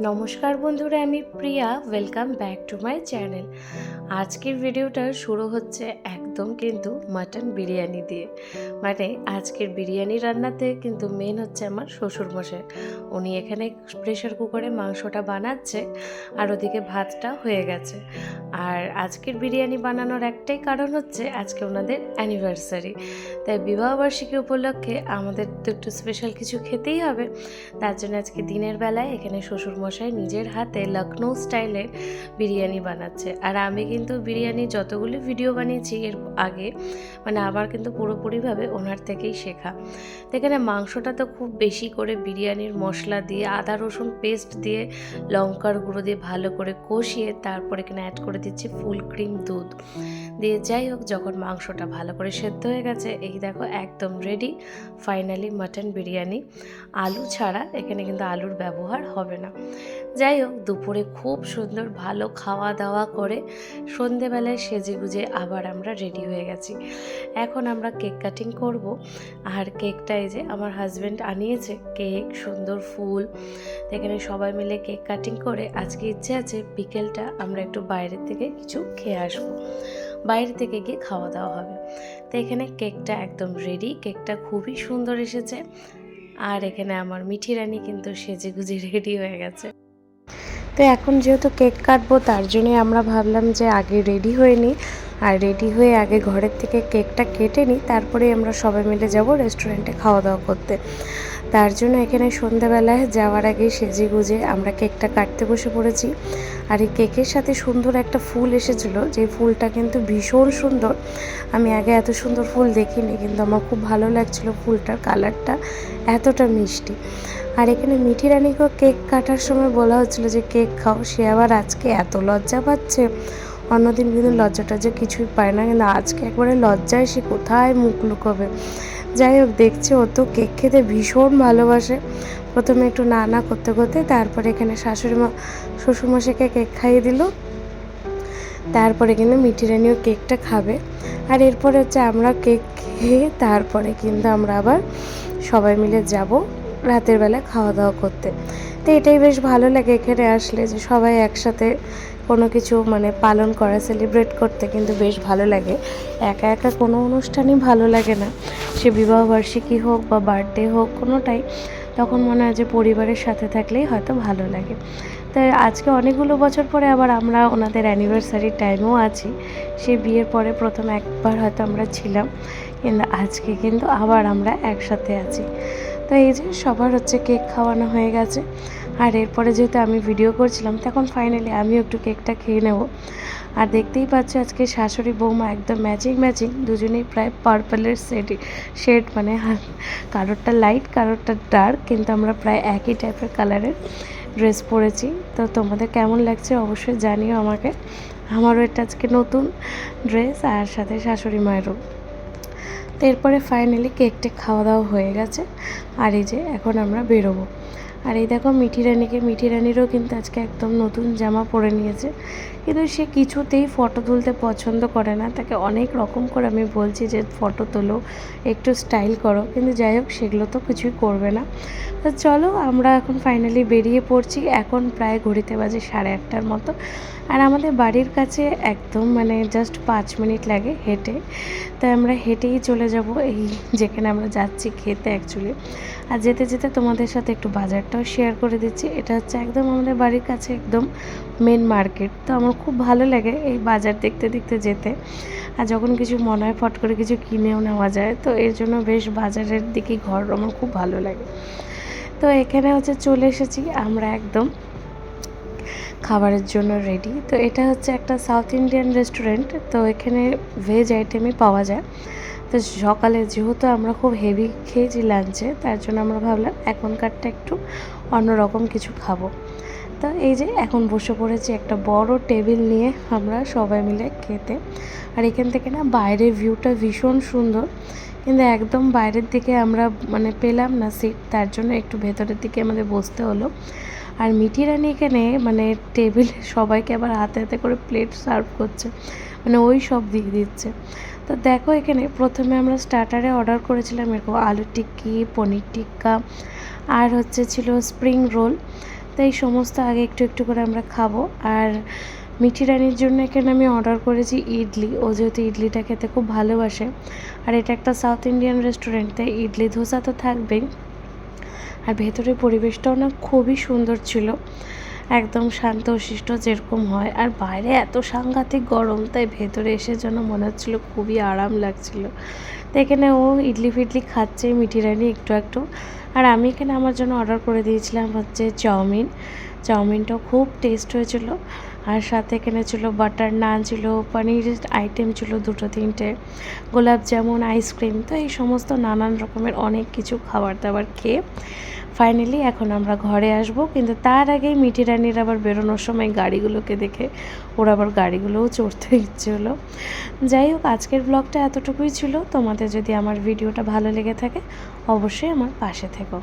নমস্কার বন্ধুরা, আমি Priya. Welcome back to my channel. আজকের ভিডিওটা শুরু হচ্ছে একদম কিন্তু মাটন বিরিয়ানি দিয়ে। মানে আজকের বিরিয়ানি রান্নাতে কিন্তু মেন হচ্ছে আমার শ্বশুরমশাই। উনি এখানে প্রেশার কুকারে মাংসটা বানাচ্ছে আর ওদিকে ভাতটা হয়ে গেছে। আর আজকের বিরিয়ানি বানানোর একটাই কারণ হচ্ছে আজকে ওনাদের অ্যানিভার্সারি। তাই বিবাহবার্ষিকী উপলক্ষে আমাদের তো একটু স্পেশাল কিছু খেতেই হবে। তার জন্য আজকে দিনের বেলায় এখানে শ্বশুরমশাই নিজের হাতে লখনৌ স্টাইলের বিরিয়ানি বানাচ্ছে। আর আমি কিন্তু বিরিয়ানি যতগুলি ভিডিও বানিয়েছি এর আগে, মানে আমার কিন্তু পুরোপুরিভাবে ওনার থেকেই শেখা। তো এখানে মাংসটা তো খুব বেশি করে বিরিয়ানির মশলা দিয়ে, আদা রসুন পেস্ট দিয়ে, লঙ্কার গুঁড়ো দিয়ে ভালো করে কষিয়ে তারপর এখানে অ্যাড করে দিচ্ছি ফুল ক্রিম দুধ দিয়ে। যাই হোক, যখন মাংসটা ভালো করে সেদ্ধ হয়ে গেছে, এই দেখো একদম রেডি ফাইনালি মাটন বিরিয়ানি। আলু ছাড়া, এখানে কিন্তু আলুর ব্যবহার হবে না। যাই হোক, দুপুরে খুব সুন্দর ভালো খাওয়া দাওয়া করে সন্ধেবেলায় সেজে গুজে আবার আমরা রেডি হয়ে গেছি। এখন আমরা কেক কাটিং করব। আর কেকটা এই যে আমার হাজব্যান্ড আনিয়েছে, কেক, সুন্দর ফুল। এখানে সবাই মিলে কেক কাটিং করে আজকে ইচ্ছে আছে বিকেলটা আমরা একটু বাইরের থেকে কিছু খেয়ে আসবো, বাইরে থেকে গিয়ে খাওয়া দাওয়া হবে। তো এখানে কেকটা একদম রেডি, কেকটা খুবই সুন্দর এসেছে। আর এখানে আমার মিঠি রানী কিন্তু সেজে গুজে রেডি হয়ে গেছে। তো এখন যেহেতু কেক কাটবো, তার জন্যই আমরা ভাবলাম যে আগে রেডি হয়ে নিই, আর রেডি হয়ে আগে ঘরের থেকে কেকটা কেটে নিই, তারপরে আমরা সবাই মিলে যাব রেস্টুরেন্টে খাওয়া দাওয়া করতে। তার জন্য এখানে সন্ধ্যাবেলায় যাওয়ার আগে সেজে গুজে আমরা কেকটা কাটতে বসে পড়েছি। আর এই কেকের সাথে সুন্দর একটা ফুল এসেছিলো, যে ফুলটা কিন্তু ভীষণ সুন্দর। আমি আগে এত সুন্দর ফুল দেখিনি, কিন্তু আমার খুব ভালো লাগছিলো ফুলটার কালারটা, এতটা মিষ্টি। আর এখানে মিঠি রানীকেও কেক কাটার সময় বলা হচ্ছিলো যে কেক খাও, সে আবার আজকে এত লজ্জা পাচ্ছে। অন্যদিন কিন্তু লজ্জাটা যে কিছুই পায় না, কিন্তু আজকে একবারে লজ্জায় সে কোথায় মুখ লুকোবে। যাই হোক, দেখছি ও তো কেক খেতে ভীষণ ভালোবাসে। প্রথমে একটু না না করতে করতে তারপরে এখানে শাশুড়ি মা শ্বশুরমশাইকে কেক খাইয়ে দিল। তারপরে কিন্তু মিঠি রানীও কেকটা খাবে। আর এরপরে হচ্ছে আমরা কেক খেয়ে তারপরে কিন্তু আমরা আবার সবাই মিলে যাব রাতের বেলা খাওয়া দাওয়া করতে। তো এটাই বেশ ভালো লাগে এখানে আসলে, যে সবাই একসাথে কোনো কিছু মানে পালন করা, সেলিব্রেট করতে কিন্তু বেশ ভালো লাগে। একা একা কোনো অনুষ্ঠানই ভালো লাগে না, সে বিবাহবার্ষিকী হোক বা বার্থডে হোক, কোনোটাই তখন মনে হয় যে পরিবারের সাথে থাকলেই হয়তো ভালো লাগে। তাই আজকে অনেকগুলো বছর পরে আবার আমরা ওনাদের অ্যানিভার্সারির টাইমেও আছি। সে বিয়ের পরে প্রথম একবার হয়তো আমরা ছিলাম, কিন্তু আজকে কিন্তু আবার আমরা একসাথে আছি। তো এই যে সবার হচ্ছে কেক খাওয়ানো হয়ে গেছে। আর এরপরে যেহেতু আমি ভিডিও করছিলাম, তখন ফাইনালি আমিও একটু কেকটা খেয়ে নেব। আর দেখতেই পাচ্ছ আজকে শাশুড়ি বৌমা একদম ম্যাচিং ম্যাচিং, দুজনেই প্রায় পার্পলের শেড, মানে কারোরটা লাইট কারোরটা ডার্ক, কিন্তু আমরা প্রায় একই টাইপের কালারের ড্রেস পরেছি। তো তোমাদের কেমন লাগছে অবশ্যই জানিও আমাকে। আমারও এটা আজকে নতুন ড্রেস, আর সাথে শাশুড়ি মায়েরও। তো এরপরে ফাইনালি কেকটা খাওয়া দাওয়া হয়ে গেছে। আর এই যে এখন আমরা বেরোবো। আর এই দেখো মিঠি রানীরও কিন্তু আজকে একদম নতুন জামা পরে নিয়েছে, কিন্তু সে কিছুতেই ফটো তুলতে পছন্দ করে না। তাকে অনেক রকম করে আমি বলছি যে ফটো তোলো, একটু স্টাইল করো, কিন্তু যাই হোক সেগুলো তো কিছুই করবে না। তো চলো আমরা এখন ফাইনালি বেরিয়ে পড়ছি। এখন প্রায় ঘড়িতে বাজে 8:30টার মতো। আর আমাদের বাড়ির কাছে একদম মানে জাস্ট 5 মিনিট লাগে হেঁটে। তাই আমরা হেঁটেই চলে যাব এই যেখানে আমরা যাচ্ছি খেতে অ্যাকচুয়ালি। আর যেতে যেতে তোমাদের সাথে একটু বাজারটাও শেয়ার করে দিচ্ছি। এটা হচ্ছে একদম আমাদের বাড়ির কাছে একদম মেন মার্কেট। তো আমার খুব ভালো লাগে এই বাজার দেখতে দেখতে যেতে। আর যখন কিছু মনে হয় ফট করে কিছু কিনেও নেওয়া যায়, তো এর জন্য বেশ বাজারের দিকে ঘর আমার খুব ভালো লাগে। তো এখানে হচ্ছে চলে এসেছি আমরা একদম খাবারের জন্য রেডি। তো এটা হচ্ছে একটা সাউথ ইন্ডিয়ান রেস্টুরেন্ট। তো এখানে ভেজ আইটেমই পাওয়া যায়। তো সকালে যেহেতু আমরা খুব হেভি খেয়েছি লাঞ্চে, তার জন্য আমরা ভাবলাম এখনকারটা একটু অন্যরকম কিছু খাবো। তো এই যে এখন বসে পড়েছি একটা বড় টেবিল নিয়ে আমরা সবাই মিলে খেতে। আর এখান থেকে না বাইরের ভিউটা ভীষণ সুন্দর, কিন্তু একদম বাইরের দিকে আমরা মানে পেলাম না সিট, তার জন্য একটু ভেতরের দিকে আমাদের বসতে হলো। আর মিঠি রানী এখানে মানে টেবিলে সবাইকে আবার হাতে হাতে করে প্লেট সার্ভ করছে, মানে ওই সব দিয়ে দিচ্ছে। তো দেখো এখানে প্রথমে আমরা স্টার্টারে অর্ডার করেছিলাম এরকম আলু টিক্কি, পনির টিক্কা, আর হচ্ছে ছিল স্প্রিং রোল। তো এই সমস্ত আগে একটু একটু করে আমরা খাবো। আর মিঠি রানির জন্য এখানে আমি অর্ডার করেছি ইডলি। ও যেহেতু ইডলিটা খেতে খুব ভালোবাসে, আর এটা একটা সাউথ ইন্ডিয়ান রেস্টুরেন্ট, তাই ইডলি ধোসা তো থাকবেই। আর ভেতরের পরিবেশটাও না খুবই সুন্দর ছিল, একদম শান্তশিষ্ট যেরকম হয়। আর বাইরে এত সাংঘাতিক গরম, তাই ভেতরে এসে যেন মনে হচ্ছিল খুবই আরাম লাগছিল। তো এখানে ও ইডলি ফিডলি খাচ্ছে মিঠি রানি একটু একটু। আর আমি এখানে আমার জন্য অর্ডার করে দিয়েছিলাম হচ্ছে চাউমিন। চাউমিনটাও খুব টেস্ট হয়েছিল। আর সাথে এখানে ছিল বাটার নান, ছিল পনিরের আইটেম ছিল 2-3টে, গোলাপ জামুন, আইসক্রিম। তো এই সমস্ত নানান রকমের অনেক কিছু খাবার দাবার খেয়ে ফাইনালি এখন আমরা ঘরে আসব। কিন্তু তার আগেই মিঠি রানির আবার বেরোনোর সময় গাড়িগুলোকে দেখে ওর আবার গাড়িগুলোও চড়তে ইচ্ছে হলো। যাই হোক, আজকের ব্লগটা এতটুকুই ছিল। তোমাদের যদি আমার ভিডিওটা ভালো লেগে থাকে অবশ্যই আমার পাশে থেকো।